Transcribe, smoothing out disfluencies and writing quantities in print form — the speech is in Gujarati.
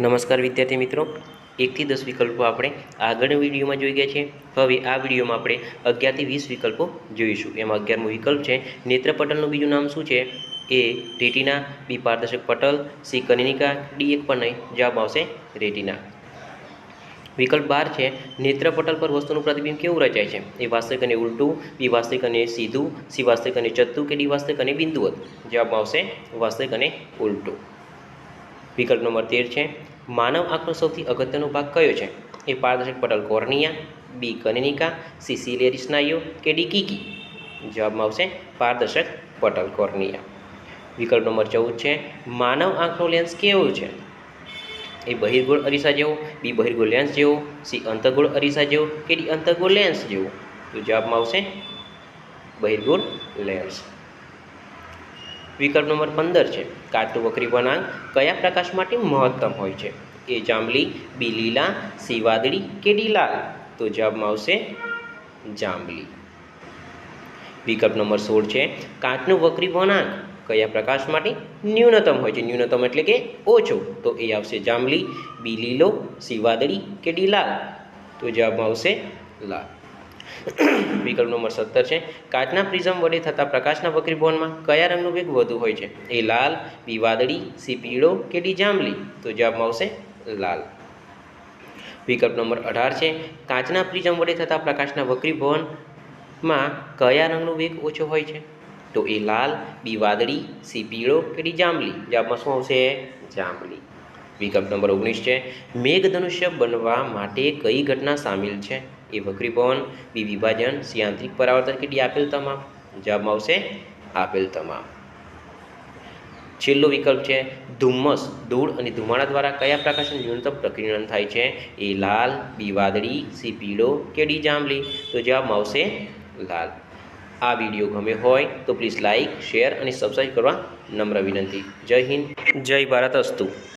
નમસ્કાર વિદ્યાર્થી મિત્રો, 1 થી 10 વિકલ્પો આપણે આગળના વિડીયોમાં જોઈ ગયા છે। હવે આ વિડીયોમાં આપણે 11 થી 20 વિકલ્પો જોઈશું। એમાં 11મો વિકલ્પ છે નેત્રપટલનું બીજું નામ શું છે? એ રેટિના, બી પારદર્શક પટલ, સી કનિનિકા, ડી એક પણ નહીં, જવાબ આવશે રેટિના। વિકલ્પ 12 છે નેત્રપટલ પર વસ્તુનું પ્રતિબિંબ કેવું રચાય છે? એ વાસ્તવિક અને ઉલટું, બી વાસ્તવિક અને સીધું, સી વાસ્તવિક અને ચત્તું, કે ડી વાસ્તવિક અને બિંદુવત, જવાબ આવશે વાસ્તવિક અને ઉલટું। વિકલ્પ નંબર 13 છે માનવ આંખનો સૌથી અગત્યનો ભાગ કયો છે? એ પારદર્શક પટલ કોર્નિયા, બી કનિનિકા, સી સિલિયરી સ્નાયુઓ, કે ડી કીકી, જવાબમાં આવશે પારદર્શક પટલ કોર્નિયા। વિકલ્પ નંબર 14 છે માનવ આંખનો લેન્સ કેવો છે? એ બહિર્ગોળ અરીસા જેવો, બી બહિર્ગોળ લેન્સ જેવો, સી અંતર્ગોળ અરીસા જેવો, કે ડી અંતર્ગોળ લેન્સ જેવો, તો જવાબમાં આવશે બહિર્ગોળ લેન્સ। વિકલ્પ નંબર 15 છે કાચનું વક્રી વળાંક કયા પ્રકાશ માટે મહત્તમ હોય છે? એ જાંબલી, બી લીલા, સી વાદળી, કે ડી લાલ, તો જવાબમાં આવશે જાંબલી। વિકલ્પ નંબર 16 છે કાચનું વક્રી વળાંક કયા પ્રકાશ માટે ન્યૂનતમ હોય છે? ન્યૂનતમ એટલે કે ઓછો, તો એ આવશે જાંબલી, બી લીલો, સી વાદળી, કે ડી લાલ, તો જવાબમાં આવશે લાલ। વિકલ્પ નંબર 17 છે કાચના પ્રિઝમ વડે થતા પ્રકાશના વક્રીભવનમાં કયા રંગનો વેગ વધુ હોય છે? એ લાલ, બી વાદળી, સી પીળો, કે ડી જાંબલી, તો જવાબમાં આવશે લાલ। વિકલ્પ નંબર 18 છે કાચના પ્રિઝમ વડે થતા પ્રકાશના વક્રીભવનમાં કયા રંગનો વેગ ઓછો હોય છે? તો એ લાલ, બી વાદળી, સી પીળો, કે ડી જાંબલી, જવાબમાં શું આવશે? જાંબલી। વિકલ્પ નંબર 19 છે મેઘધનુષ્ય બનવા માટે કઈ ઘટના સામેલ છે? એ વક્રીભવન, બી વિભાજન, સી આંતરિક પરાવર્તન, કે ડી આપેલ તમામ, જવાબમાં આવશે આપેલ તમામ। છેલ્લો વિકલ્પ છે ધુમ્મસ, ધૂળ અને ધુમાડા દ્વારા કયા પ્રકાશનું ન્યૂનતમ પ્રકીર્ણન થાય છે? એ લાલ, બી વાદળી, સી પીળો, કે ડી જાંબલી, તો જવાબમાં આવશે લાલ। આ વિડીયો ગમે હોય તો પ્લીઝ લાઇક, શેર અને સબસ્ક્રાઈબ કરવા નમ્ર વિનંતી। જય હિન્દ, જય ભારત અસ્તુ।